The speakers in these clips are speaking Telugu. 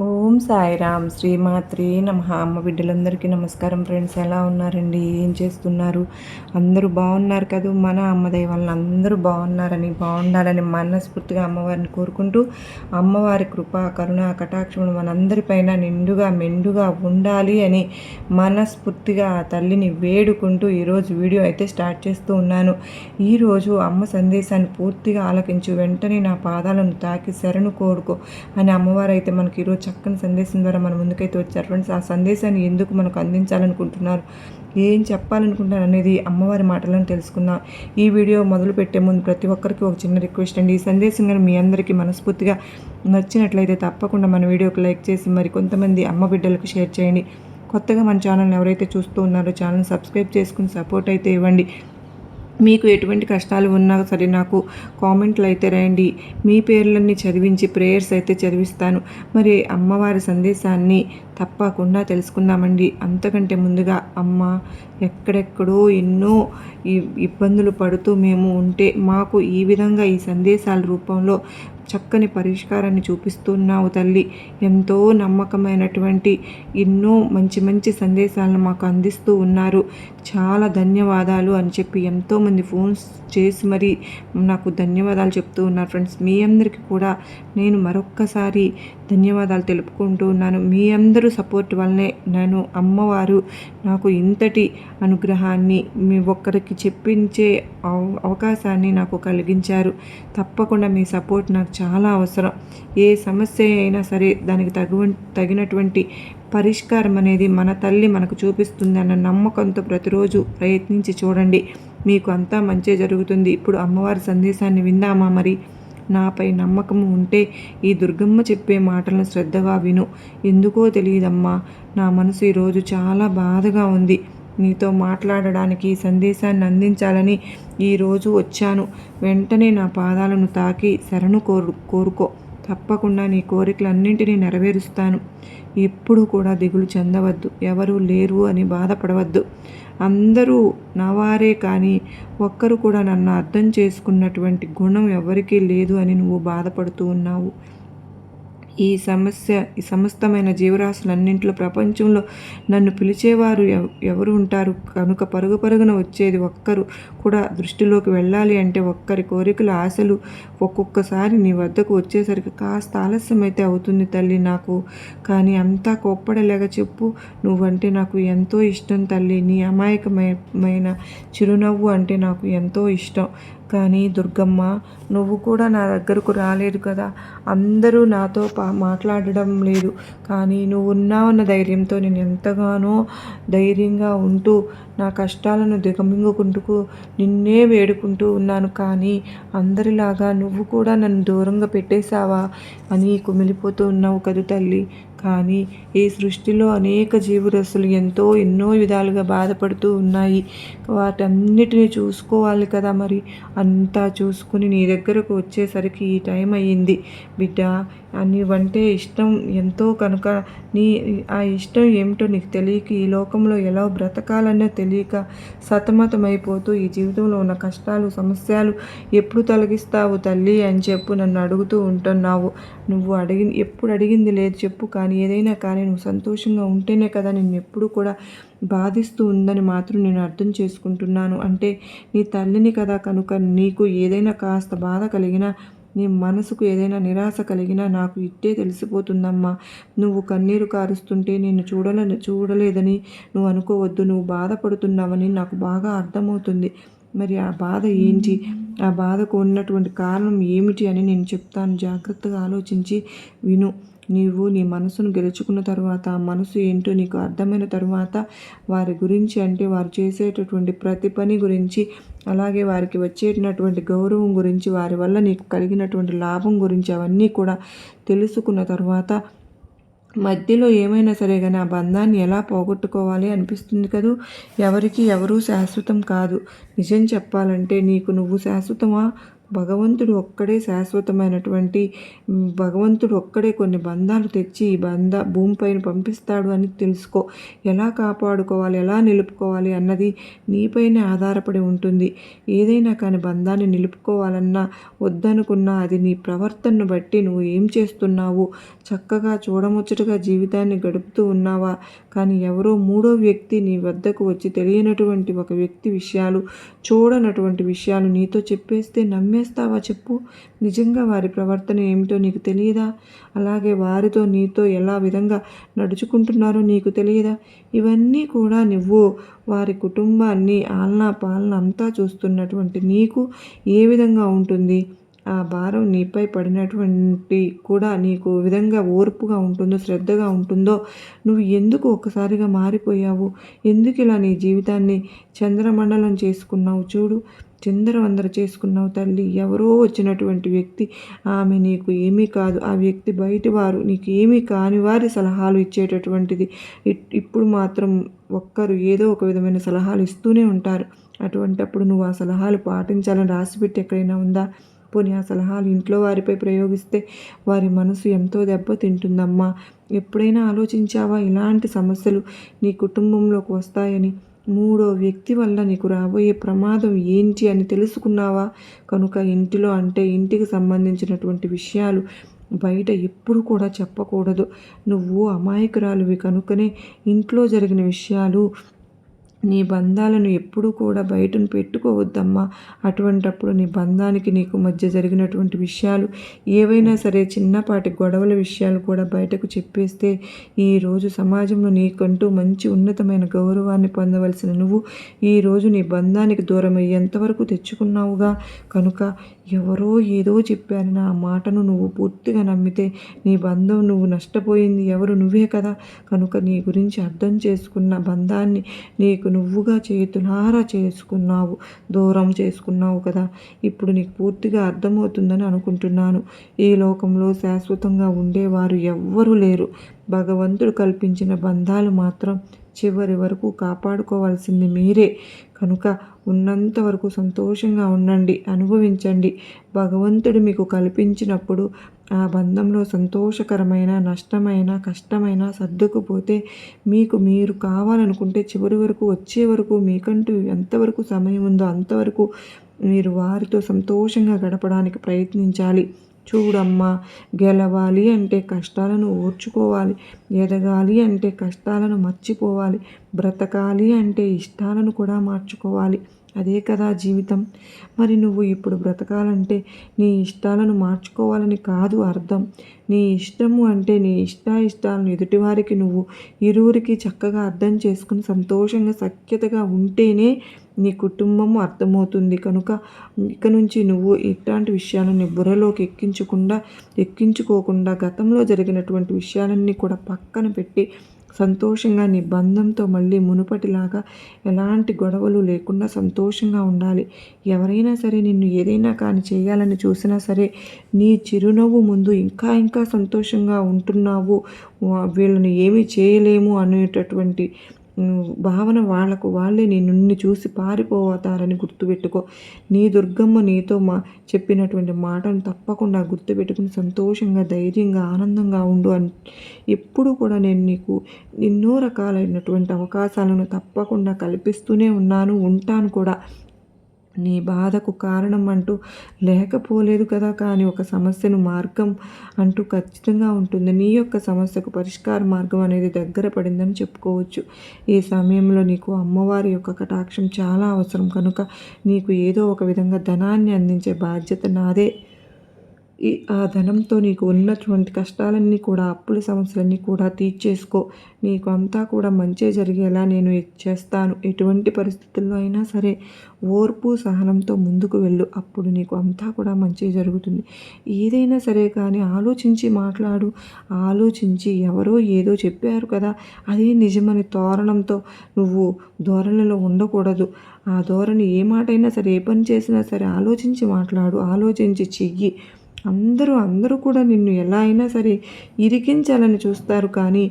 ఓం సాయిరామ్ శ్రీమాత్రే నమః. అమ్మ బిడ్డలందరికీ నమస్కారం ఫ్రెండ్స్. ఎలా ఉన్నారండి? ఏం చేస్తున్నారు? అందరూ బాగున్నారు కదా? మన అమ్మ దయ వల్ల అందరూ బాగుండాలని మనస్ఫూర్తిగా అమ్మవారిని కోరుకుంటూ, అమ్మవారి కృప కరుణ కటాక్షములు మనందరిపైన నిండుగా మెండుగా ఉండాలి అని మనస్ఫూర్తిగా ఆ తల్లిని వేడుకుంటూ ఈరోజు వీడియో అయితే స్టార్ట్ చేస్తూ ఉన్నాను. ఈరోజు అమ్మ సందేశాన్ని పూర్తిగా ఆలకించు, వెంటనే నా పాదాలను తాకి శరణు కోరుకో అని అమ్మవారు అయితే మనకి ఈరోజు చక్కని సందేశం ద్వారా మన ముందుకైతే వచ్చారు ఫ్రెండ్స్. ఆ సందేశాన్ని ఎందుకు మనకు అందించాలనుకుంటున్నారు, ఏం చెప్పాలనుకుంటున్నారు అనేది అమ్మవారి మాటలను తెలుసుకుందాం. ఈ వీడియో మొదలు పెట్టే ముందు ప్రతి ఒక్కరికి ఒక చిన్న రిక్వెస్ట్ అండి. ఈ సందేశం కానీ మీ అందరికీ మనస్ఫూర్తిగా నచ్చినట్లయితే తప్పకుండా మన వీడియోకి లైక్ చేసి మరి కొంతమంది అమ్మ బిడ్డలకు షేర్ చేయండి. కొత్తగా మన ఛానల్ని ఎవరైతే చూస్తూ ఉన్నారో ఛానల్ సబ్స్క్రైబ్ చేసుకుని సపోర్ట్ అయితే ఇవ్వండి. మీకు ఎటువంటి కష్టాలు ఉన్నా సరే నాకు కామెంట్లు అయితే రాయండి. మీ పేర్లన్నీ చదివించి ప్రేయర్స్ అయితే చదివిస్తాను. మరి అమ్మవారి సందేశాన్ని తప్పకుండా తెలుసుకుందామండి. అంతకంటే ముందుగా అమ్మ ఎక్కడెక్కడో ఎన్నో ఇబ్బందులు పడుతూ మేము ఉంటే మాకు ఈ విధంగా ఈ సందేశాల రూపంలో చక్కని పరిష్కారాన్ని చూపిస్తున్నావు తల్లి. ఎంతో నమ్మకమైనటువంటి ఎన్నో మంచి మంచి సందేశాలను మాకు అందిస్తూ ఉన్నారు. చాలా ధన్యవాదాలు అని చెప్పి ఎంతోమంది ఫోన్స్ చేసి మరి నాకు ధన్యవాదాలు చెప్తూ ఉన్నారు ఫ్రెండ్స్. మీ అందరికీ కూడా నేను మరొక్కసారి ధన్యవాదాలు తెలుపుకుంటూ ఉన్నాను. మీ అందరూ సపోర్ట్ వల్లనే నేను అమ్మవారు నాకు ఇంతటి అనుగ్రహాన్ని మీ ఒక్కరికి చెప్పించే అవకాశాన్ని నాకు కలిగించారు. తప్పకుండా మీ సపోర్ట్ నాకు చాలా అవసరం. ఏ సమస్య అయినా సరే దానికి తగినటువంటి పరిష్కారం అనేది మన తల్లి మనకు చూపిస్తుంది అన్న నమ్మకంతో ప్రతిరోజు ప్రయత్నించి చూడండి. మీకు అంతా మంచి జరుగుతుంది. ఇప్పుడు అమ్మవారి సందేశాన్ని విందామా? మరి నాపై నమ్మకం ఉంటే ఈ దుర్గమ్మ చెప్పే మాటలను శ్రద్ధగా విను. ఎందుకో తెలియదమ్మా, నా మనసు ఈరోజు చాలా బాధగా ఉంది. నీతో మాట్లాడడానికి ఈ సందేశాన్ని అందించాలని ఈరోజు వచ్చాను. వెంటనే నా పాదాలను తాకి శరణు కోరుకో. తప్పకుండా నీ కోరికలన్నింటినీ నెరవేరుస్తాను. ఎప్పుడు కూడా దిగులు చెందవద్దు, ఎవరూ లేరు అని బాధపడవద్దు. అందరూ నావారే కానీ ఒక్కరు కూడా నన్ను అర్థం చేసుకున్నటువంటి గుణం ఎవరికీ లేదు అని నువ్వు బాధపడుతూ ఉన్నావు. ఈ సమస్తమైన జీవరాశులన్నింటిలో ప్రపంచంలో నన్ను పిలిచేవారు ఎవరు ఉంటారు? కనుక పరుగున వచ్చేది ఒక్కరు కూడా దృష్టిలోకి వెళ్ళాలి అంటే ఒక్కరి కోరికలు ఆశలు ఒక్కొక్కసారి నీ వద్దకు వచ్చేసరికి కాస్త ఆలస్యం అయితే అవుతుంది తల్లి నాకు. కానీ అంతా కోప్పడలేక చెప్పు. నువ్వంటే నాకు ఎంతో ఇష్టం తల్లి. నీ అమాయకమైన చిరునవ్వు అంటే నాకు ఎంతో ఇష్టం. కానీ దుర్గమ్మ, నువ్వు కూడా నా దగ్గరకు రాలేదు కదా. అందరూ నాతో మాట్లాడడం లేదు. కానీ నువ్వు ఉన్నావన్న ధైర్యంతో నేను ఎంతగానో ధైర్యంగా ఉంటూ నా కష్టాలను దిగమింగుకుంటూ నిన్నే వేడుకుంటూ ఉన్నాను. కానీ అందరిలాగా నువ్వు కూడా నన్ను దూరంగా పెట్టేశావా అని కుమిలిపోతూ ఉన్నావు కదు తల్లి. కానీ ఈ సృష్టిలో అనేక జీవరాశులు ఎన్నో విధాలుగా బాధపడుతూ ఉన్నాయి. వాటన్నిటిని చూసుకోవాలి కదా. మరి అంతా చూసుకుని నీ దగ్గరకు వచ్చేసరికి ఈ టైం అయ్యింది బిడ్డ. నీవంటే ఇష్టం ఎంతో కనుక ఆ ఇష్టం ఏమిటో నీకు తెలియక ఈ లోకంలో ఎలా బ్రతకాలన్నా తెలియక సతమతమైపోతూ ఈ జీవితంలో ఉన్న కష్టాలు సమస్యలు ఎప్పుడు తొలగిస్తావు తల్లి అని చెప్పు నన్ను అడుగుతూ ఉంటున్నావు. నువ్వు ఎప్పుడు అడిగింది లేదు చెప్పు. కానీ ఏదైనా కానీ నువ్వు సంతోషంగా ఉంటేనే కదా నిన్ను ఎప్పుడు కూడా బాధిస్తూ ఉందని మాత్రం నేను అర్థం చేసుకుంటున్నాను. అంటే నీ తల్లిని కదా, కనుక నీకు ఏదైనా కాస్త బాధ కలిగినా, నీ మనసుకు ఏదైనా నిరాశ కలిగినా నాకు ఇట్టే తెలిసిపోతుందమ్మా. నువ్వు కన్నీరు కారుస్తుంటే నేను చూడలేదని నువ్వు అనుకోవద్దు. నువ్వు బాధపడుతున్నావని నాకు బాగా అర్థమవుతుంది. మరి ఆ బాధ ఏంటి, ఆ బాధకు ఉన్నటువంటి కారణం ఏమిటి అని నేను చెప్తాను. జాగ్రత్తగా ఆలోచించి విను. నీవు నీ మనసును గెలుచుకున్న తర్వాత ఆ మనసు ఏంటో నీకు అర్థమైన తర్వాత వారి గురించి, అంటే వారు చేసేటటువంటి ప్రతి పని గురించి, అలాగే వారికి వచ్చేటటువంటి గౌరవం గురించి, వారి వల్ల నీకు కలిగినటువంటి లాభం గురించి అవన్నీ కూడా తెలుసుకున్న తర్వాత మధ్యలో ఏమైనా సరే కానీ ఆ బంధాన్ని ఎలా పోగొట్టుకోవాలి అనిపిస్తుంది కదూ. ఎవరికి ఎవరూ శాశ్వతం కాదు. నిజం చెప్పాలంటే నీకు నువ్వు శాశ్వతమా భగవంతుడు ఒక్కడే శాశ్వతమైనటువంటి భగవంతుడు ఒక్కడే కొన్ని బంధాలు తెచ్చి ఈ భూమిపైన పంపిస్తాడు అని తెలుసుకో. ఎలా కాపాడుకోవాలి, ఎలా నిలుపుకోవాలి అన్నది నీపైనే ఆధారపడి ఉంటుంది. ఏదైనా కానీ బంధాన్ని నిలుపుకోవాలన్నా వద్దనుకున్నా అది నీ ప్రవర్తనను బట్టి నువ్వు ఏం చేస్తున్నావు. చక్కగా చూడముచ్చటగా జీవితాన్ని గడుపుతూ ఉన్నావా, కానీ ఎవరో మూడో వ్యక్తి నీ వద్దకు వచ్చి తెలియనటువంటి ఒక వ్యక్తి విషయాలు, చూడనటువంటి విషయాలు నీతో చెప్పేస్తే నమ్మేస్తావా చెప్పు? నిజంగా వారి ప్రవర్తన ఏమిటో నీకు తెలియదా? అలాగే వారితో నీతో ఎలా విధంగా నడుచుకుంటున్నారో నీకు తెలియదా? ఇవన్నీ కూడా నువ్వు వారి కుటుంబాన్ని ఆలనా పాలన అంతా చూస్తున్నటువంటి నీకు ఏ విధంగా ఉంటుంది? ఆ భారం నీపై పడినటువంటి కూడా నీకు విధంగా ఓర్పుగా ఉంటుందో, శ్రద్ధగా ఉంటుందో? నువ్వు ఎందుకు ఒక్కసారిగా మారిపోయావు? ఎందుకు ఇలా నీ జీవితాన్ని చంద్రమండలం చేసుకున్నావు? చూడు, చిందరవందర చేసుకున్నావు తల్లి. ఎవరో వచ్చినటువంటి వ్యక్తి, ఆమె నీకు ఏమీ కాదు. ఆ వ్యక్తి బయటి వారు, నీకు ఏమీ కాని వారి సలహాలు ఇచ్చేటటువంటిది. ఇప్పుడు మాత్రం ఒక్కరు ఏదో ఒక విధమైన సలహాలు ఇస్తూనే ఉంటారు. అటువంటప్పుడు నువ్వు ఆ సలహాలు పాటించాలని రాసిపెట్టి ఎక్కడైనా ఉందా? పోనీ ఆ సలహాలు ఇంట్లో వారిపై ప్రయోగిస్తే వారి మనసు ఎంతో దెబ్బతింటుందమ్మా. ఎప్పుడైనా ఆలోచించావా ఇలాంటి సమస్యలు నీ కుటుంబంలోకి వస్తాయని? మూడో వ్యక్తి వల్ల నీకు రాబోయే ప్రమాదం ఏంటి అని తెలుసుకున్నావా? కనుక ఇంటిలో అంటే ఇంటికి సంబంధించినటువంటి విషయాలు బయట ఎప్పుడు కూడా చెప్పకూడదు. నువ్వు అమాయకురాలివి కనుకనే ఇంట్లో జరిగిన విషయాలు, నీ బంధాలను ఎప్పుడూ కూడా బయటను పెట్టుకోవద్దమ్మా. అటువంటప్పుడు నీ బంధానికి నీకు మధ్య జరిగినటువంటి విషయాలు ఏవైనా సరే, చిన్నపాటి గొడవల విషయాలు కూడా బయటకు చెప్పేస్తే ఈరోజు సమాజంలో నీకంటూ మంచి ఉన్నతమైన గౌరవాన్ని పొందవలసిన నువ్వు ఈరోజు నీ బంధానికి దూరం అయ్యేంతవరకు తెచ్చుకున్నావుగా. కనుక ఎవరో ఏదో చెప్పారని ఆ మాటను నువ్వు పూర్తిగా నమ్మితే నీ బంధం నువ్వు నష్టపోయింది ఎవరు? నువ్వే కదా. కనుక నీ గురించి అర్థం చేసుకున్న బంధాన్ని నీకు నువ్వుగా చేతులారా చేసుకున్నావు, దూరం చేసుకున్నావు కదా. ఇప్పుడు నీకు పూర్తిగా అర్థమవుతుందని అనుకుంటున్నాను. ఈ లోకంలో శాశ్వతంగా ఉండేవారు ఎవ్వరూ లేరు. భగవంతుడు కల్పించిన బంధాలు మాత్రం చివరి వరకు కాపాడుకోవాల్సింది మీరే. కనుక ఉన్నంత వరకు సంతోషంగా ఉండండి, అనుభవించండి. భగవంతుడు మీకు కల్పించినప్పుడు ఆ బంధంలో సంతోషకరమైన, నష్టమైన, కష్టమైన సర్దుకుపోతే మీకు మీరు కావాలనుకుంటే చివరి వరకు వచ్చే వరకు మీకంటూ ఎంతవరకు సమయం ఉందో అంతవరకు మీరు వారితో సంతోషంగా గడపడానికి ప్రయత్నించాలి. చూడమ్మా, గెలవాలి అంటే కష్టాలను ఓర్చుకోవాలి, ఎదగాలి అంటే కష్టాలను మర్చిపోవాలి, బ్రతకాలి అంటే ఇష్టాలను కూడా మార్చుకోవాలి. అదే కదా జీవితం. మరి నువ్వు ఇప్పుడు బ్రతకాలంటే నీ ఇష్టాలను మార్చుకోవాలని కాదు అర్థం. నీ ఇష్టము అంటే నీ ఇష్టాలను ఎదుటివారికి నువ్వు ఇరువురికి చక్కగా అర్థం చేసుకుని సంతోషంగా సఖ్యతగా ఉంటేనే నీ కుటుంబము అర్థమవుతుంది. కనుక ఇక నుంచి నువ్వు ఇట్లాంటి విషయాలను నీ బుర్రలోకి ఎక్కించుకోకుండా గతంలో జరిగినటువంటి విషయాలన్నీ కూడా పక్కన పెట్టి సంతోషంగా నీ బంధంతో మళ్ళీ మునుపటిలాగా ఎలాంటి గొడవలు లేకుండా సంతోషంగా ఉండాలి. ఎవరైనా సరే నిన్ను ఏదైనా కానీ చేయాలని చూసినా సరే నీ చిరునవ్వు ముందు ఇంకా ఇంకా సంతోషంగా ఉంటున్నావు, వీళ్ళని ఏమీ చేయలేము అనేటటువంటి భావన వాళ్ళకు వాళ్ళే నిన్ను చూసి పారిపోతారని గుర్తుపెట్టుకో. నీ దుర్గమ్మ నీతో చెప్పినటువంటి మాటను తప్పకుండా గుర్తుపెట్టుకుని సంతోషంగా, ధైర్యంగా, ఆనందంగా ఉండు అని ఎప్పుడు కూడా నేను నీకు ఎన్నో రకాలైనటువంటి అవకాశాలను తప్పకుండా కల్పిస్తూనే ఉంటాను కూడా. నీ బాధకు కారణం అంటూ లేకపోలేదు కదా. కానీ ఒక సమస్యను మార్గం అంటూ ఖచ్చితంగా ఉంటుంది. నీ యొక్క సమస్యకు పరిష్కార మార్గం అనేది దగ్గర పడిందని చెప్పుకోవచ్చు. ఈ సమయంలో నీకు అమ్మవారి యొక్క కటాక్షం చాలా అవసరం. కనుక నీకు ఏదో ఒక విధంగా ధనాన్ని అందించే బాధ్యత నాదే. ఆ ధనంతో నీకు ఉన్నటువంటి కష్టాలన్నీ కూడా, అప్పుల సమస్యలన్నీ కూడా తీర్చేసుకో. నీకు అంతా కూడా మంచే జరిగేలా నేను చేస్తాను. ఎటువంటి పరిస్థితుల్లో అయినా సరే ఓర్పు సహనంతో ముందుకు వెళ్ళు. అప్పుడు నీకు అంతా కూడా మంచి జరుగుతుంది. ఏదైనా సరే కానీ ఆలోచించి మాట్లాడు. ఆలోచించి ఎవరో ఏదో చెప్పారు కదా అదే నిజమని తోరణంతో నువ్వు ధోరణిలో ఉండకూడదు. ఆ ధోరణి ఏ మాట అయినా సరే, ఏ పని చేసినా సరే ఆలోచించి మాట్లాడు, ఆలోచించి చెయ్యి. అందరూ కూడా నిన్ను ఎలా అయినా సరే ఇరికించాలని చూస్తారు, కానీ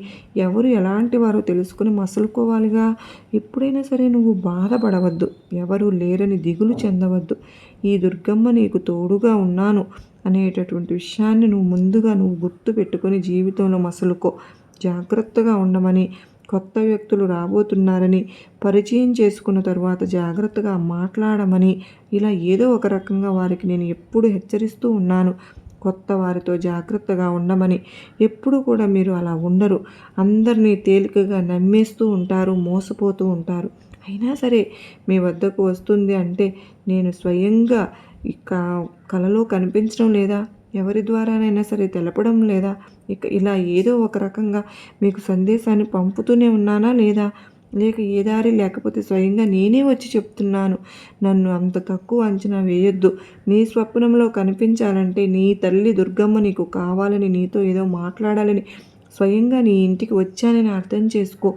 ఎవరు ఎలాంటి వారో తెలుసుకుని మసులుకోవాలిగా. ఎప్పుడైనా సరే నువ్వు బాధపడవద్దు, ఎవరు లేరని దిగులు చెందవద్దు. ఈ దుర్గమ్మ నీకు తోడుగా ఉన్నాను అనేటటువంటి విషయాన్ని ముందుగా గుర్తు పెట్టుకొని జీవితంలో మసులుకో. జాగ్రత్తగా ఉండమని, కొత్త వ్యక్తులు రాబోతున్నారని, పరిచయం చేసుకున్న తర్వాత జాగ్రత్తగా మాట్లాడమని, ఇలా ఏదో ఒక రకంగా వారికి నేను ఎప్పుడు హెచ్చరిస్తూ ఉన్నాను. కొత్త వారితో జాగ్రత్తగా ఉండమని. ఎప్పుడు కూడా మీరు అలా ఉండరు. అందరినీ తేలికగా నమ్మేస్తూ ఉంటారు, మోసపోతూ ఉంటారు. అయినా సరే మీ వద్దకు వస్తుంది అంటే నేను స్వయంగా ఇక కలలో కనిపించడం లేదా, ఎవరి ద్వారానైనా సరే తెలపడం లేదా, ఇక ఇలా ఏదో ఒక రకంగా మీకు సందేశాన్ని పంపుతూనే ఉన్నానా లేదా, లేక ఏ దారి లేకపోతే స్వయంగా నేనే వచ్చి చెప్తున్నాను. నన్ను అంత తక్కువ అంచనా వేయొద్దు. నీ స్వప్నంలో కనిపించాలంటే నీ తల్లి దుర్గమ్మ నీకు కావాలని, నీతో ఏదో మాట్లాడాలని స్వయంగా నీ ఇంటికి వచ్చానని అర్థం చేసుకో.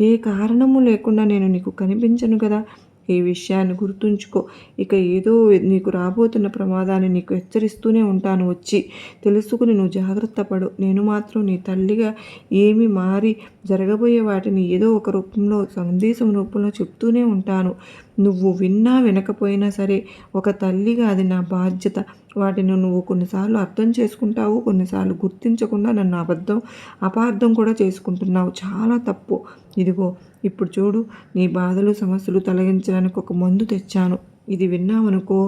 ఏ కారణము లేకుండా నేను నీకు కనిపించను కదా. ఈ విషయాన్ని గుర్తుంచుకో. ఇక ఏదో నీకు రాబోతున్న ప్రమాదాన్ని నీకు హెచ్చరిస్తూనే ఉంటాను వచ్చి. తెలుసుకుని నువ్వు జాగ్రత్త పడు. నేను మాత్రం నీ తల్లిగా ఏమి మారి జరగబోయే వాటిని ఏదో ఒక రూపంలో, సందేశం రూపంలో చెప్తూనే ఉంటాను. నువ్వు విన్నా వినకపోయినా సరే ఒక తల్లిగా అది నా బాధ్యత. వాటిని నువ్వు కొన్నిసార్లు అర్థం చేసుకుంటావు, కొన్నిసార్లు గుర్తించకుండా నన్ను అపార్థం కూడా చేసుకుంటున్నావు. చాలా తప్పు. ఇదిగో ఇప్పుడు చూడు, నీ బాధలు సమస్యలు తొలగించడానికి ఒక మందు తెచ్చాను. ఇది విన్నావనుకో,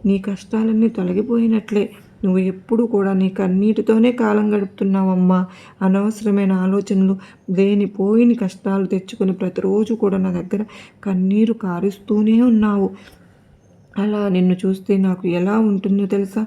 నీ కష్టాలన్నీ తొలగిపోయినట్లే. నువ్వు ఎప్పుడు కూడా నీ కన్నీటితోనే కాలం గడుపుతున్నావమ్మా. అనవసరమైన ఆలోచనలు, లేనిపోయిన కష్టాలు తెచ్చుకొని ప్రతిరోజు కూడా నా దగ్గర కన్నీరు కారుస్తూనే ఉన్నావు. అలా నిన్ను చూస్తే నాకు ఎలా ఉంటుందో తెలుసా?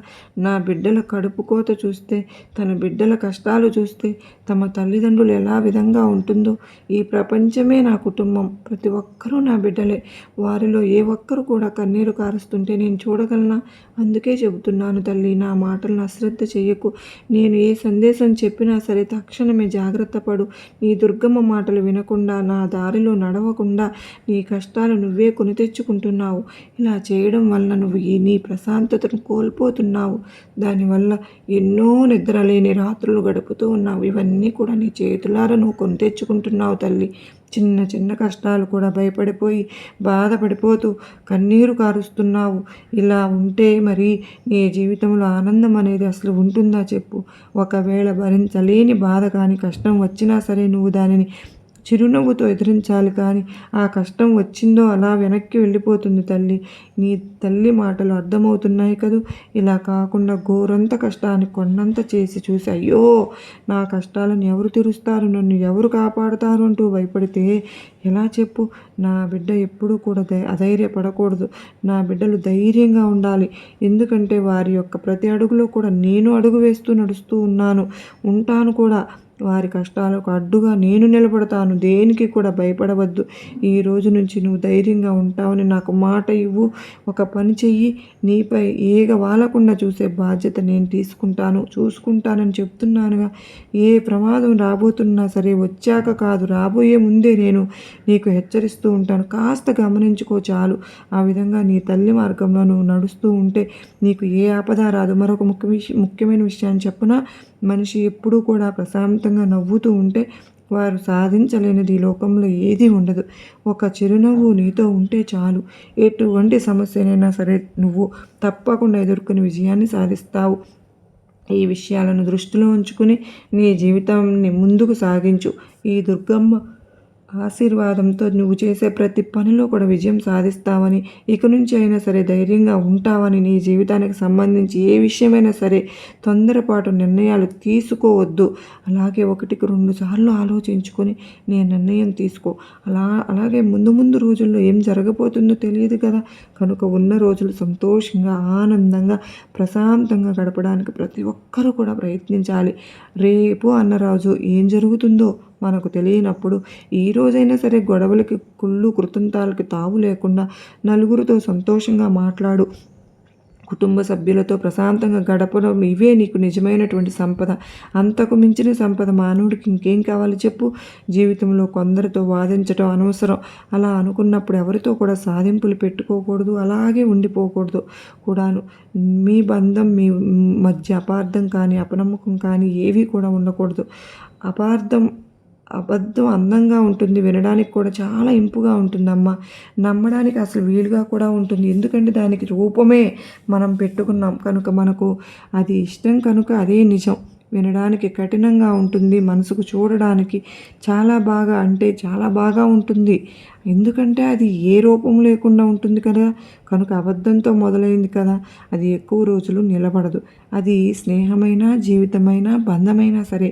నా బిడ్డల కడుపు కోత చూస్తే, తన బిడ్డల కష్టాలు చూస్తే, తమ తల్లిదండ్రులు ఎలా విధంగా ఉంటుందో. ఈ ప్రపంచమే నా కుటుంబం. ప్రతి ఒక్కరూ నా బిడ్డలే. వారిలో ఏ ఒక్కరు కూడా కన్నీరు కారుస్తుంటే నేను చూడగలనా? అందుకే చెబుతున్నాను తల్లి, నా మాటలను అశ్రద్ధ చెయ్యకు. నేను ఏ సందేశం చెప్పినా సరే తక్షణమే జాగ్రత్త పడు. నీ దుర్గమ్మ మాటలు వినకుండా, నా దారిలో నడవకుండా నీ కష్టాలు నువ్వే కొని తెచ్చుకుంటున్నావు. ఇలా చేయడం వల్ల నువ్వు నీ ప్రశాంతతను కోల్పోతున్నావు. దానివల్ల ఎన్నో నిద్రలేని రాత్రులు గడుపుతూ ఉన్నావు. ఇవన్నీ కూడా నీ చేతులారా నువ్వు కొని తెచ్చుకుంటున్నావు తల్లి. చిన్న చిన్న కష్టాలు కూడా భయపడిపోయి బాధపడిపోతూ కన్నీరు కారుస్తున్నావు. ఇలా ఉంటే మరి నీ జీవితంలో ఆనందం అనేది అసలు ఉంటుందా చెప్పు? ఒకవేళ భరించలేని బాధ కానీ కష్టం వచ్చినా సరే నువ్వు దానిని చిరునవ్వుతో ఎదిరించాలి, కానీ ఆ కష్టం వచ్చిందో అలా వెనక్కి వెళ్ళిపోతుంది తల్లి. నీ తల్లి మాటలు అర్థమవుతున్నాయి కదూ. ఇలా కాకుండా ఘోరంత కష్టాన్ని కొండంత చేసి చూసి, అయ్యో నా కష్టాలను ఎవరు తీరుస్తారు, నన్ను ఎవరు కాపాడుతారు అంటూ భయపడితే ఎలా చెప్పు? నా బిడ్డ ఎప్పుడూ కూడా అధైర్యపడకూడదు. నా బిడ్డలు ధైర్యంగా ఉండాలి. ఎందుకంటే వారి యొక్క ప్రతి అడుగులో కూడా నేను అడుగు వేస్తూ నడుస్తూ ఉంటాను కూడా. వారి కష్టాలకు అడ్డుగా నేను నిలబడతాను. దేనికి కూడా భయపడవద్దు. ఈ రోజు నుంచి నువ్వు ధైర్యంగా ఉంటావని నాకు మాట ఇవ్వు. ఒక పని చెయ్యి. నీపై ఏగ వాలకుండా చూసే బాధ్యత నేను చూసుకుంటానని చెప్తున్నానుగా. ఏ ప్రమాదం రాబోతున్నా సరే వచ్చాక కాదు, రాబోయే ముందే నేను నీకు హెచ్చరిస్తూ ఉంటాను. కాస్త గమనించుకో చాలు. ఆ విధంగా నీ తల్లి మార్గంలో నువ్వు నడుస్తూ ఉంటే నీకు ఏ ఆపద రాదు. మరొక ముఖ్యమైన విషయాన్ని చెప్పనా? మనిషి ఎప్పుడూ కూడా ప్రశాంతంగా నవ్వుతూ ఉంటే వారు సాధించలేనిది ఈ లోకంలో ఏదీ ఉండదు. ఒక చిరునవ్వు నీతో ఉంటే చాలు. ఎటువంటి సమస్యనైనా సరే నువ్వు తప్పకుండా ఎదుర్కొని విజయాన్ని సాధిస్తావు. ఈ విషయాలను దృష్టిలో ఉంచుకుని నీ జీవితాన్ని ముందుకు సాగించు. ఈ దుర్గమ్మ ఆశీర్వాదంతో నువ్వు చేసే ప్రతి పనిలో కూడా విజయం సాధిస్తావని, ఇక నుంచి అయినా సరే ధైర్యంగా ఉంటావని, నీ జీవితానికి సంబంధించి ఏ విషయమైనా సరే తొందరపాటు నిర్ణయాలు తీసుకోవద్దు. అలాగే 1-2 సార్లు ఆలోచించుకొని నీ నిర్ణయం తీసుకో. అలాగే ముందు రోజుల్లో ఏం జరగబోతుందో తెలియదు కదా. కనుక ఉన్న రోజులు సంతోషంగా, ఆనందంగా, ప్రశాంతంగా గడపడానికి ప్రతి ఒక్కరూ కూడా ప్రయత్నించాలి. రేపు అన్న రోజు ఏం జరుగుతుందో మనకు తెలియనప్పుడు ఈ రోజైనా సరే గొడవలకి, కుళ్ళు, కృతంతాలకి తావు లేకుండా నలుగురితో సంతోషంగా మాట్లాడు. కుటుంబ సభ్యులతో ప్రశాంతంగా గడపడం ఇవే నీకు నిజమైనటువంటి సంపద. అంతకు మించిన సంపద మానవుడికి ఇంకేం కావాలి చెప్పు? జీవితంలో కొందరితో వాదించడం అనవసరం. అలా అనుకున్నప్పుడు ఎవరితో కూడా సాధింపులు పెట్టుకోకూడదు, అలాగే ఉండిపోకూడదు కూడాను. మీ బంధం మీ మధ్య అపార్థం కానీ, అపనమ్మకం కానీ ఏవి కూడా ఉండకూడదు. అబద్ధం అందంగా ఉంటుంది, వినడానికి కూడా చాలా ఇంపుగా ఉంటుందమ్మా. నమ్మడానికి అసలు వీలుగా కూడా ఉంటుంది. ఎందుకంటే దానికి రూపమే మనం పెట్టుకున్నాం కనుక మనకు అది ఇష్టం కనుక అదే నిజం. వినడానికి కఠినంగా ఉంటుంది, మనసుకు చూడడానికి చాలా బాగా ఉంటుంది. ఎందుకంటే అది ఏ రూపం లేకుండా ఉంటుంది కదా, కనుక అబద్ధంతో మొదలైంది కదా, అది ఎక్కువ రోజులు నిలబడదు. అది స్నేహమైనా, జీవితమైనా, బంధమైనా సరే,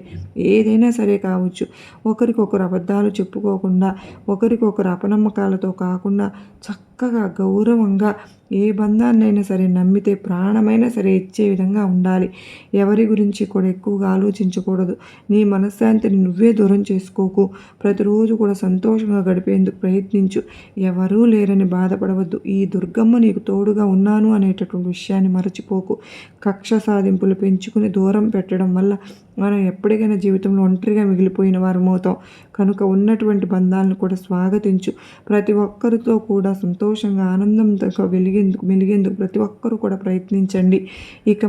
ఏదైనా సరే కావచ్చు. ఒకరికొకరు అబద్ధాలు చెప్పుకోకుండా, ఒకరికొకరు అపనమ్మకాలతో కాకుండా చక్కగా గౌరవంగా ఏ బంధాన్నైనా సరే నమ్మితే ప్రాణమైనా సరే ఇచ్చే విధంగా ఉండాలి. ఎవరి గురించి కూడా ఎక్కువగా ఆలోచించకూడదు. నీ మనశ్శాంతిని నువ్వే దూరం చేసుకోకు. ప్రతిరోజు కూడా సంతోషంగా గడిపేందుకు ప్రయత్నించు. ఎవరూ లేరని బాధపడవద్దు. ఈ దుర్గమ్మ నీకు తోడుగా ఉన్నాను అనేటటువంటి విషయాన్ని మరచిపోకు. కక్ష సాధింపులు పెంచుకుని దూరం పెట్టడం వల్ల మనం ఎప్పటికైనా జీవితంలో ఒంటరిగా మిగిలిపోయిన వారమవుతాం. కనుక ఉన్నటువంటి బంధాలను కూడా స్వాగతించు. ప్రతి ఒక్కరితో కూడా సంతోషంగా ఆనందంతో మెలిగేందుకు ప్రతి ఒక్కరూ కూడా ప్రయత్నించండి. ఇక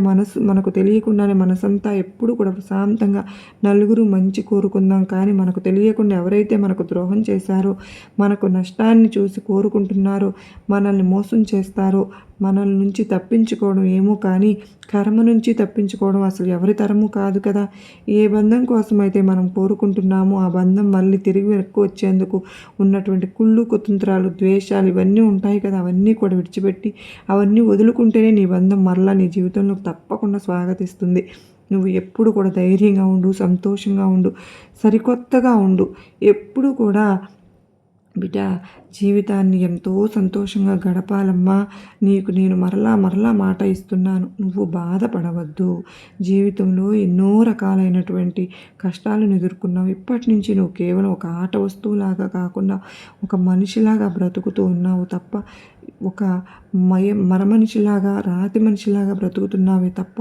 మనకు తెలియకుండానే మనసంతా ఎప్పుడు కూడా ప్రశాంతంగా నలుగురు మంచి కోరుకుందాం. కానీ మనకు తెలియకుండా ఎవరైతే మనకు ద్రోహం చేశారో, మనకు నష్టాన్ని చూసి కోరుకుంటున్నారో, మనల్ని మోసం చేస్తారో, మనల్ నుంచి తప్పించుకోవడం ఏమో కానీ కర్మ నుంచి తప్పించుకోవడం అసలు ఎవరి తరము కాదు కదా. ఏ బంధం కోసమైతే మనం కోరుకుంటున్నామో ఆ బంధం మళ్ళీ తిరిగి వెనక్కి వచ్చేందుకు ఉన్నటువంటి కుళ్ళు, కుతంత్రాలు, ద్వేషాలు ఇవన్నీ ఉంటాయి కదా, అవన్నీ కూడా విడిచిపెట్టి అవన్నీ వదులుకుంటేనే నీ బంధం మరలా నీ జీవితంలో తప్పకుండా స్వాగతిస్తుంది. నువ్వు ఎప్పుడు కూడా ధైర్యంగా ఉండు, సంతోషంగా ఉండు, సరికొత్తగా ఉండు. ఎప్పుడు కూడా బిడ్డ జీవితాన్ని ఎంతో సంతోషంగా గడపాలమ్మా. నీకు నేను మరలా మాట ఇస్తున్నాను. నువ్వు బాధపడవద్దు. జీవితంలో ఎన్నో రకాలైనటువంటి కష్టాలను ఎదుర్కొన్నావు. ఇప్పటి నుంచి నువ్వు కేవలం ఒక ఆట వస్తువులాగా కాకుండా ఒక మనిషిలాగా బ్రతుకుతూ ఉన్నావు తప్ప ఒక మరమనిషిలాగా, రాతి మనిషిలాగా బ్రతుకుతున్నావే తప్ప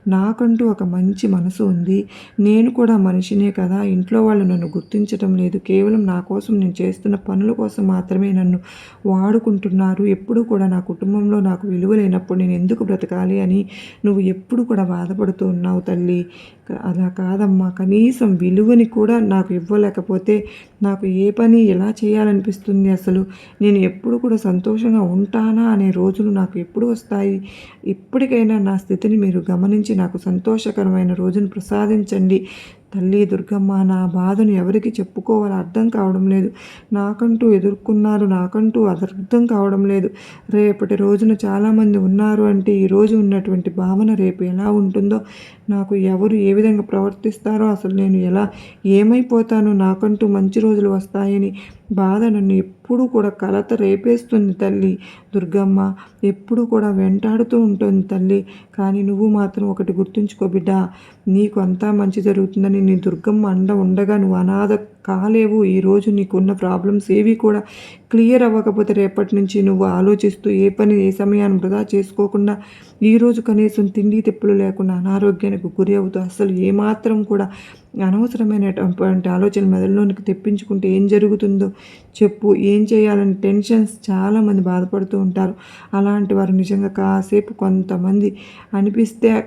నాకంటూ ఒక మంచి మనసు ఉంది. నేను కూడా మనిషినే కదా. ఇంట్లో వాళ్ళు నన్ను గుర్తించటం లేదు. కేవలం నా కోసం నేను చేస్తున్న పనుల కోసం మాత్రమే నన్ను వాడుకుంటున్నారు. ఎప్పుడు కూడా నా కుటుంబంలో నాకు విలువ లేనప్పుడు నేను ఎందుకు బ్రతకాలి అని నువ్వు ఎప్పుడు కూడా బాధపడుతూ ఉన్నావు తల్లి. అలా కాదమ్మా. కనీసం విలువని కూడా నాకు ఇవ్వలేకపోతే నాకు ఏ పని ఎలా చేయాలనిపిస్తుంది? అసలు నేను ఎప్పుడు కూడా సంతోషంగా ఉంటానా అనే రోజులు నాకు ఎప్పుడు వస్తాయి? ఇప్పటికైనా నా స్థితిని మీరు గమనించి నాకు సంతోషకరమైన రోజును ప్రసాదించండి. తల్లి దుర్గమ్మ, నా బాధను ఎవరికి చెప్పుకోవాలో అర్థం కావడం లేదు. నాకంటూ ఎదుర్కొన్నారు, నాకంటూ అర్థం కావడం లేదు. రేపటి రోజున చాలామంది ఉన్నారు అంటే ఈరోజు ఉన్నటువంటి భావన రేపు ఎలా ఉంటుందో, నాకు ఎవరు ఏ విధంగా ప్రవర్తిస్తారో, అసలు నేను ఏమైపోతానో, నాకంటూ మంచి రోజులు వస్తాయని బాధ నన్ను ఎప్పుడూ కూడా కలత రేపేస్తుంది తల్లి దుర్గమ్మ. ఎప్పుడు కూడా వెంటాడుతూ ఉంటుంది తల్లి. కానీ నువ్వు మాత్రం ఒకటి గుర్తుంచుకో బిడ్డ, నీకు అంతా మంచి జరుగుతుందని నీ దుర్గమ్మ అండ ఉండగా నువ్వు అనాథ కాలేవు. ఈరోజు నీకున్న ప్రాబ్లమ్స్ ఏవి కూడా క్లియర్ అవ్వకపోతే రేపటి నుంచి నువ్వు ఆలోచిస్తూ ఏ పని ఏ సమయాన్ని వృధా చేసుకోకుండా ఈరోజు కనీసం తిండి తిప్పులు లేకుండా అనారోగ్యానికి గురి అవుతూ అసలు ఏమాత్రం కూడా అనవసరమైనటువంటి ఆలోచన మెదడులోనికి తెప్పించుకుంటే ఏం జరుగుతుందో చెప్పు. ఏం చేయాలని టెన్షన్స్ చాలామంది బాధపడుతూ ఉంటారు. అలాంటి వారు నిజంగా కాసేపు కొంతమంది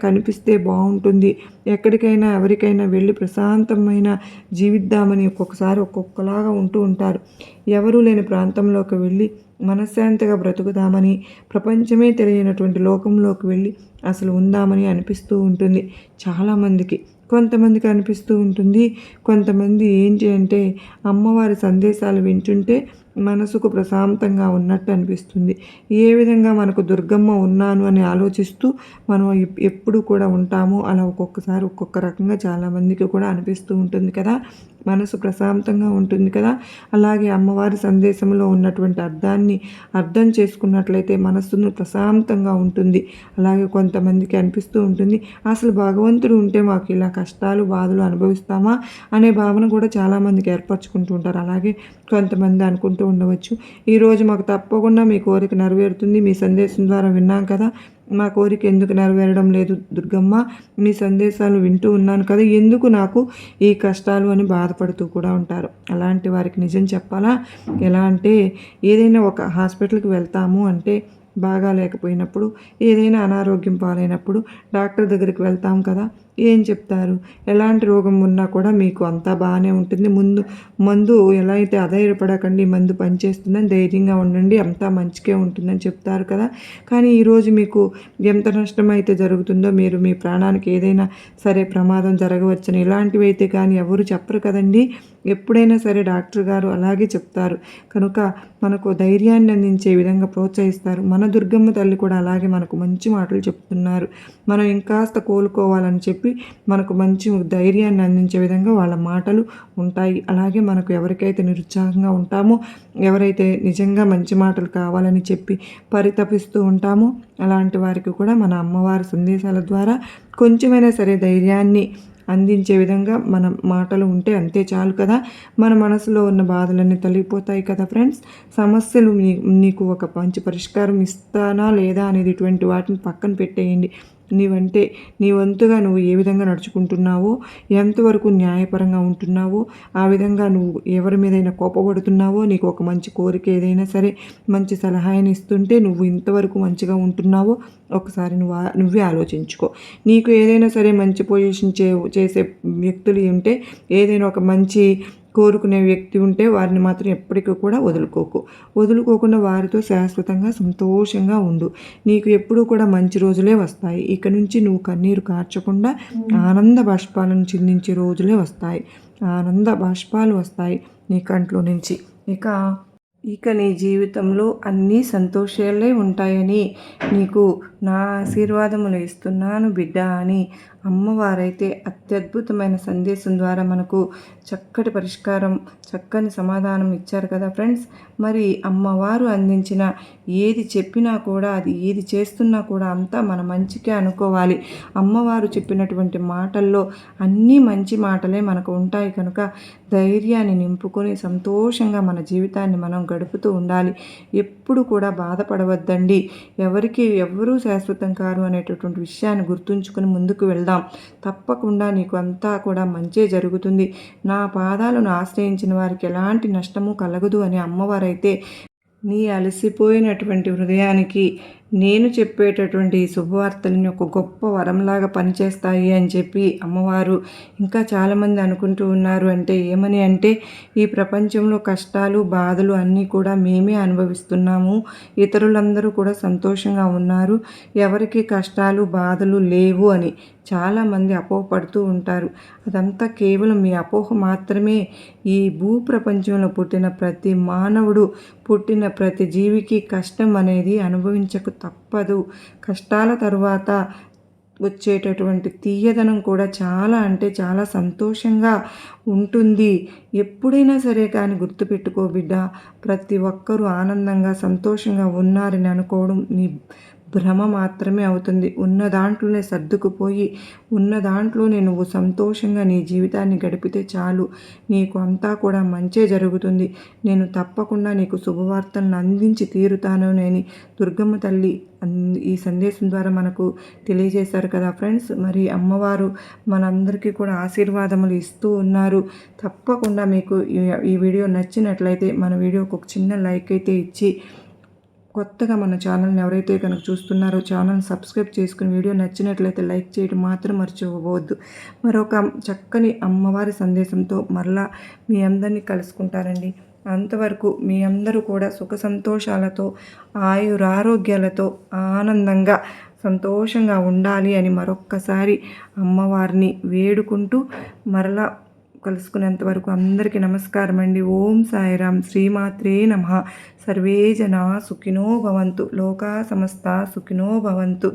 కనిపిస్తే బాగుంటుంది. ఎక్కడికైనా ఎవరికైనా వెళ్ళి ప్రశాంతమైన జీవిద్దామని ఒక్కొక్కసారి ఒక్కొక్కలాగా ఉంటూ ఉంటారు. ఎవరూ లేని ప్రాంతంలోకి వెళ్ళి మనశ్శాంతిగా బ్రతుకుదామని, ప్రపంచమే తెలియనటువంటి లోకంలోకి వెళ్ళి అసలు ఉందామని అనిపిస్తూ ఉంటుంది చాలామందికి. కొంతమందికి అనిపిస్తూ ఉంటుంది. కొంతమంది ఏంటి అంటే అమ్మవారి సందేశాలు వింటుంటే మనసుకు ప్రశాంతంగా ఉన్నట్టు అనిపిస్తుంది. ఏ విధంగా మనకు దుర్గమ్మ ఉన్నాను అని ఆలోచిస్తూ మనం ఎప్పుడు కూడా ఉంటామో అలా ఒక్కొక్కసారి ఒక్కొక్క రకంగా చాలామందికి కూడా అనిపిస్తూ ఉంటుంది కదా. మనసు ప్రశాంతంగా ఉంటుంది కదా. అలాగే అమ్మవారి సందేశంలో ఉన్నటువంటి అర్థం చేసుకున్నట్లయితే మనస్సును ప్రశాంతంగా ఉంటుంది. అలాగే కొంతమందికి అనిపిస్తూ ఉంటుంది, అసలు భగవంతుడు ఉంటే మాకు ఇలా కష్టాలు బాధలు అనుభవిస్తామా అనే భావన కూడా చాలామందికి ఏర్పరచుకుంటూ ఉంటారు. అలాగే కొంతమంది అనుకుంటూ ఉండవచ్చు. ఈరోజు మాకు తప్పకుండా మీ కోరిక నెరవేరుతుంది, మీ సందేశం ద్వారా విన్నాం కదా, మా కోరిక ఎందుకు నెరవేరడం లేదు దుర్గమ్మ, మీ సందేశాలు వింటూ ఉన్నాను కదా, ఎందుకు నాకు ఈ కష్టాలు అని బాధపడుతూ కూడా ఉంటారు. అలాంటి వారికి నిజం చెప్పాలా? ఎలా అంటే, ఏదైనా ఒక హాస్పిటల్కి వెళ్తాము అంటే బాగా లేకపోయినప్పుడు, ఏదైనా అనారోగ్యం పాలైనప్పుడు డాక్టర్ దగ్గరికి వెళ్తాం కదా, ఏం చెప్తారు? ఎలాంటి రోగం ఉన్నా కూడా మీకు అంతా బాగానే ఉంటుంది, మందు ఎలా అయితే అధైర్యపడకండి, మందు పనిచేస్తుందని ధైర్యంగా ఉండండి, అంతా మంచిగా ఉంటుందని చెప్తారు కదా. కానీ ఈరోజు మీకు ఎంత నష్టం అయితే జరుగుతుందో, మీరు మీ ప్రాణానికి ఏదైనా సరే ప్రమాదం జరగవచ్చని ఇలాంటివి అయితే కానీ ఎవరు చెప్పరు కదండి. ఎప్పుడైనా సరే డాక్టర్ గారు అలాగే చెప్తారు. కనుక మనకు ధైర్యాన్ని అందించే విధంగా ప్రోత్సహిస్తారు. మన దుర్గమ్మ తల్లి కూడా అలాగే మనకు మంచి మాటలు చెప్తున్నారు. మనం ఇంకాస్త కోలుకోవాలని చెప్పి మనకు మంచి ధైర్యాన్ని అందించే విధంగా వాళ్ళ మాటలు ఉంటాయి. అలాగే మనకు ఎవరికైతే నిరుత్సాహంగా ఉంటామో, ఎవరైతే నిజంగా మంచి మాటలు కావాలని చెప్పి పరితపిస్తూ ఉంటామో, అలాంటి వారికి కూడా మన అమ్మవారి సందేశాల ద్వారా కొంచెమైనా సరే ధైర్యాన్ని అందించే విధంగా మన మాటలు ఉంటే అంతే చాలు కదా. మన మనసులో ఉన్న బాధలన్నీ తొలగిపోతాయి కదా ఫ్రెండ్స్. సమస్యలు నీకు ఒక మంచి పరిష్కారం ఇస్తానా లేదా అనేది ఇటువంటి వాటిని పక్కన పెట్టేయండి. నీ వంతుగా నువ్వు ఏ విధంగా నడుచుకుంటున్నావో, ఎంతవరకు న్యాయపరంగా ఉంటున్నావో, ఆ విధంగా నువ్వు ఎవరి మీదైనా కోపపడుతున్నావో, నీకు ఒక మంచి కోరిక ఏదైనా సరే మంచి సలహాని ఇస్తుంటే నువ్వు ఇంతవరకు మంచిగా ఉంటున్నావో ఒకసారి నువ్వే ఆలోచించుకో. నీకు ఏదైనా సరే మంచి పొజిషన్ చేసే వ్యక్తులు ఉంటే, ఏదైనా ఒక మంచి కోరుకునే వ్యక్తి ఉంటే వారిని మాత్రం ఎప్పటికీ కూడా వదులుకోకుండా వారితో శాశ్వతంగా సంతోషంగా ఉండు. నీకు ఎప్పుడూ కూడా మంచి రోజులే వస్తాయి. ఇక నుంచి నువ్వు కన్నీరు కార్చకుండా ఆనంద బాష్పాలను చిందించే రోజులే వస్తాయి. ఆనంద బాష్పాలు వస్తాయి నీ కంట్లో నుంచి. ఇక నీ జీవితంలో అన్నీ సంతోషాలే ఉంటాయని నీకు నా ఆశీర్వాదములు ఇస్తున్నాను బిడ్డ అని అమ్మవారైతే అత్యద్భుతమైన సందేశం ద్వారా మనకు చక్కటి పరిష్కారం, చక్కని సమాధానం ఇచ్చారు కదా ఫ్రెండ్స్. మరి అమ్మవారు అందించిన ఏది చెప్పినా కూడా, అది ఏది చేస్తున్నా కూడా అంతా మన మంచికే అనుకోవాలి. అమ్మవారు చెప్పినటువంటి మాటల్లో అన్నీ మంచి మాటలే మనకు ఉంటాయి కనుక ధైర్యాన్ని నింపుకొని సంతోషంగా మన జీవితాన్ని మనం గడుపుతూ ఉండాలి. ఎప్పుడు కూడా బాధపడవద్దండి. ఎవరూ శాశ్వతం కారు అనేటటువంటి విషయాన్ని గుర్తుంచుకొని ముందుకు వెళ్దాం. తప్పకుండా నీకు అంతా కూడా మంచే జరుగుతుంది. నా పాదాలను ఆశ్రయించిన వారికి ఎలాంటి నష్టము కలగదు అని అమ్మవారైతే నీ అలసిపోయినటువంటి హృదయానికి నేను చెప్పేటటువంటి శుభవార్తలని ఒక గొప్ప వరంలాగా పనిచేస్తాయి అని చెప్పి అమ్మవారు ఇంకా చాలామంది అనుకుంటూ ఉన్నారు. ఏమని అంటే, ఈ ప్రపంచంలో కష్టాలు బాధలు అన్నీ కూడా మేమే అనుభవిస్తున్నాము, ఇతరులందరూ కూడా సంతోషంగా ఉన్నారు, ఎవరికి కష్టాలు బాధలు లేవు అని చాలామంది అపోహపడుతూ ఉంటారు. అదంతా కేవలం మీ అపోహ మాత్రమే. ఈ భూప్రపంచంలో పుట్టిన ప్రతి మానవుడు, పుట్టిన ప్రతి జీవికి కష్టం అనేది అనుభవించక తప్పదు. కష్టాల తరువాత వచ్చేటటువంటి తీయదనం కూడా చాలా అంటే చాలా సంతోషంగా ఉంటుంది. ఎప్పుడైనా సరే కానీ గుర్తుపెట్టుకో బిడ్డ, ప్రతి ఒక్కరూ ఆనందంగా సంతోషంగా ఉన్నారని అనుకోవడం నీ భ్రమ మాత్రమే అవుతుంది. ఉన్న దాంట్లోనే సర్దుకుపోయి, ఉన్న దాంట్లోనే నువ్వు సంతోషంగా నీ జీవితాన్ని గడిపితే చాలు, నీకు అంతా కూడా మంచే జరుగుతుంది. నేను తప్పకుండా నీకు శుభవార్తలను అందించి తీరుతాను అని దుర్గమ్మ తల్లి ఈ సందేశం ద్వారా మనకు తెలియజేశారు కదా ఫ్రెండ్స్. మరి అమ్మవారు మనందరికీ కూడా ఆశీర్వాదములు ఇస్తూ ఉన్నారు. తప్పకుండా మీకు ఈ వీడియో నచ్చినట్లయితే మన వీడియోకి ఒక చిన్న లైక్ అయితే ఇచ్చి, కొత్తగా మన ఛానల్ని ఎవరైతే కనుక చూస్తున్నారో ఛానల్ని సబ్స్క్రైబ్ చేసుకుని, వీడియో నచ్చినట్లయితే లైక్ చేయడం మాత్రం మర్చిపోవద్దు. మరొక చక్కని అమ్మవారి సందేశంతో మరలా మీ అందరినీ కలుసుకుంటారండి. అంతవరకు మీ అందరూ కూడా సుఖ సంతోషాలతో, ఆయురారోగ్యాలతో ఆనందంగా సంతోషంగా ఉండాలి అని మరొక్కసారి అమ్మవారిని వేడుకుంటూ మరలా కలుసుకునేంత వరకు అందరికీ నమస్కారం అండి. ఓం సాయిరాం. శ్రీమాత్రే నమః. సర్వే జనా సుఖినో భవంతు. లోకా సమస్త సుఖినో భవంతు.